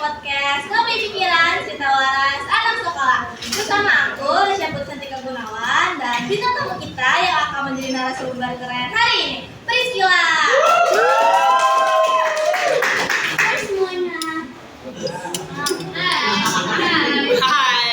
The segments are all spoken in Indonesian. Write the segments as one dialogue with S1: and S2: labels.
S1: podcast Ngopi Pikiran Cerita Waras Anak Sekolah. Bersama aku, Risha Putrantika Gunawan, dan bintang tamu kita yang akan menjadi narasumber keren hari ini, Priscila. Hai semuanya. Hai.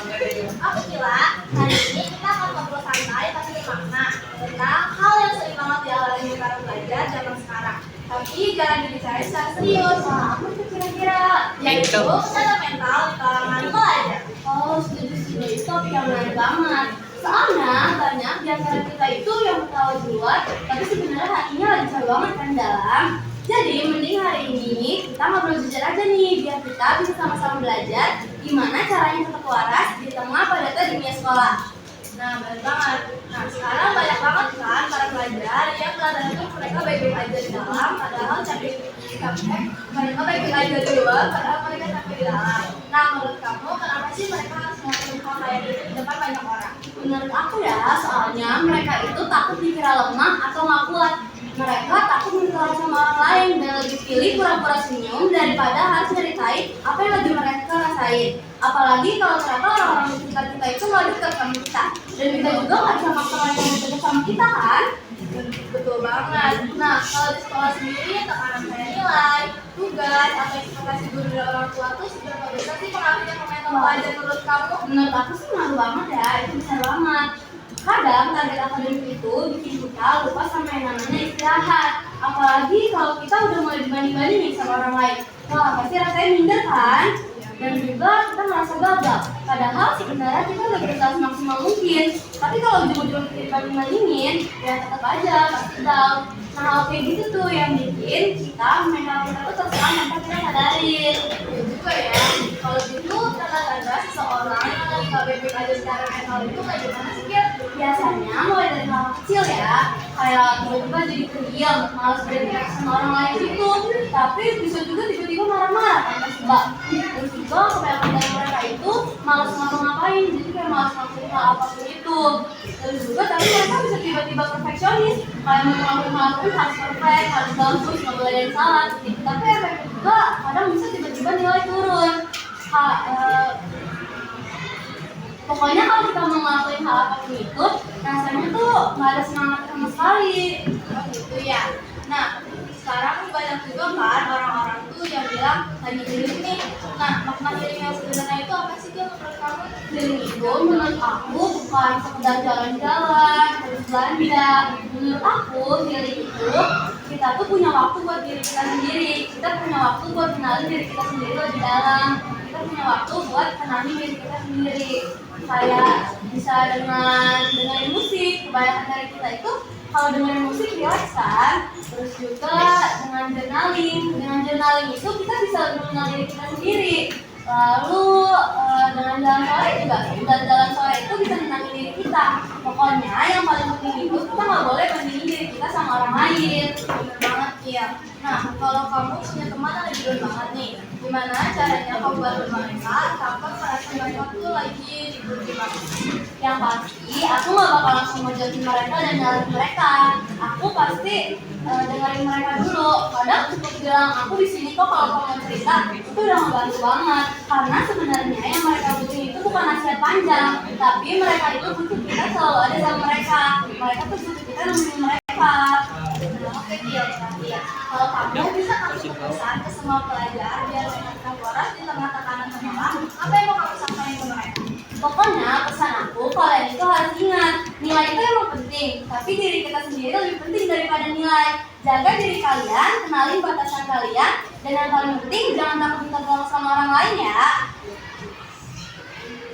S1: Aku Priscila. Hari ini kita akan ngobrol santai tapi bermakna tentang hal yang sering banget dialami para pelajar zaman sekarang. Tapi jangan dibicarain secara serius. Apa itu kira-kira? Yaitu kesehatan mental di kalangan pelajar.
S2: Oh, setuju. Itu topik yang menarik banget. Soalnya banyak di antara kita itu yang ketawa di luar, tapi sebenarnya hatinya lagi jauh banget kan dalam. Jadi mending hari ini kita ngobrol jujur aja nih, biar kita bisa sama-sama belajar gimana caranya tetap waras di tengah padatnya dunia sekolah.
S1: Nah, benar banget. Nah, sekarang banyak banget kan para pelajar yang kelihatannya tuh mereka baik-baik aja di dalam, padahal capek mereka baik-baik aja di luar, padahal mereka capek di dalam. Nah, menurut kamu kenapa sih mereka harus ngelakuin hal kayak gitu di depan banyak orang?
S2: Menurut aku ya, soalnya mereka itu takut dikira lemah atau nggak kuat. Mereka takut minta sama orang lain dan lebih pilih pura-pura senyum daripada harus ceritain apa yang lagi mereka rasain. Apalagi kalau ternyata orang-orang di sekitar kita itu nggak dekat sama kita, dan kita juga nggak bisa maksa mereka untuk dekat sama kita kan?
S1: Betul banget. Nah, kalau di sekolah sendiri tekanan kayak nilai, tugas, atau ekspektasi guru dan orang tua tuh seberapa besar sih pengaruhnya ke mental pelajar menurut kamu?
S2: Menurut aku sih ngaruh banget ya, itu besar banget. Kadang target akademik itu bikin kita lupa sama yang namanya istirahat. Apalagi kalau kita udah mulai dibanding-bandingin sama orang lain. Wah, pasti rasanya minder kan? Dan juga kita merasa gagal. Padahal sebenarnya kita udah berusaha semaksimal mungkin. Tapi kalau ujung-ujung kita dibanding-bandingin, ya tetap aja pasti down. Nah, hal kayak gitu tuh yang bikin kita mental kita tuh terserah tanpa kita sadarin.
S1: Ya juga ya. Kalau gitu tanda-tanda seseorang yang lagi gak baik-baik aja secara mental itu kayak gimana sih, Kir?
S2: Biasanya mulai dari hal kecil ya, kayak tiba-tiba jadi pendiam, malas berinteraksi sama orang lain gitu. Tapi bisa juga tiba-tiba marah-marah tanpa sebab. Terus juga kebanyakan dari mereka itu malas ngapa-ngapain, jadi kayak malas ngelakuin hal apapun itu. Terus juga tapi mereka bisa tiba-tiba perfeksionis, kayak ngelakuin hal apapun harus perfect, harus bagus, nggak boleh ada yang salah. Tapi efeknya juga kadang bisa tiba-tiba nilai turun. Pokoknya kalau kita mau ngelakuin hal apapun itu, rasanya tuh nggak ada semangat sama sekali.
S1: Oh gitu ya. Nah, sekarang banyak juga kan orang-orang tuh yang bilang lagi healing nih. Nah, makna healing yang sebenarnya itu apa sih, Kir, menurut kamu?
S2: Healing itu menurut aku bukan sekedar jalan-jalan, terus belanja. Menurut aku healing itu kita tuh punya waktu buat diri kita sendiri. Kita punya waktu buat kenalin diri kita sendiri lebih dalam. Kita punya waktu buat kenalin diri kita sendiri. Kayak bisa dengan dengerin musik. Kebanyakan dari kita itu kalau dengerin musik relax kan. Terus juga dengan journaling. Dengan journaling itu kita bisa mengenal diri kita sendiri. Lalu dengan jalan sore juga, dan jalan sore itu bisa menenangin diri kita. Pokoknya yang paling penting itu kita nggak boleh bandingin diri kita sama orang lain.
S1: Bener banget, Kir. Nah, kalau kamu punya teman yang lagi down banget nih, gimana caranya kamu bantu mereka tanpa merasa mereka tuh lagi dibutuhin banget?
S2: Yang pasti aku nggak bakal langsung ngejatuhin mereka dan nyalahin mereka. Aku pasti dengerin mereka dulu. Kadang cukup bilang aku di sini kok kalau kamu mau cerita, itu udah ngebantu banget. Karena sebenarnya yang mereka butuh itu bukan nasihat panjang, tapi mereka itu butuh kita selalu ada sama mereka. Mereka tuh butuh kita nemenin mereka.
S1: Oke, Kir, nanti ya. Kalau kamu bisa kasih pesan ke semua pelajar biar mereka tetap waras di tengah tekanan sekolah, apa yang mau kamu sampaikan ke mereka?
S2: Pokoknya pesan aku, kalian itu harus ingat, nilai itu emang penting, tapi diri kita sendiri lebih penting daripada nilai. Jaga diri kalian, kenalin batasan kalian, dan yang paling penting jangan takut minta tolong sama orang lain ya.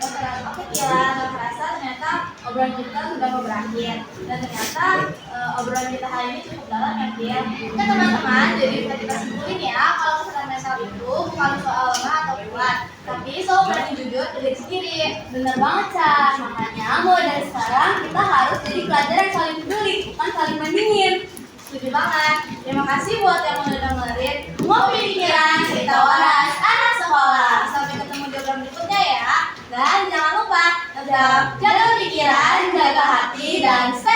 S1: Oke, Kira, nggak terasa ternyata obrolan kita sudah mau berakhir. Dan ternyata obrolan kita hari ini cukup dalam ya, Kir. Oke teman-teman, jadi bisa kita simpulin ya, kalau kesehatan mental itu bukan soal lemah atau kuat, tapi soal berani jujur ke diri sendiri.
S2: Bener banget, Chan. Makanya mulai dari sekarang kita harus jadi pelajar yang saling peduli, bukan saling bandingin.
S1: Setuju banget. Terima kasih buat yang udah dengerin Ngopi Pikiran Cerita Waras Anak Sekolah. Sampai ketemu di obrolan berikutnya ya. Dan jangan lupa tetap jaga pikiran, jaga hati, dan stay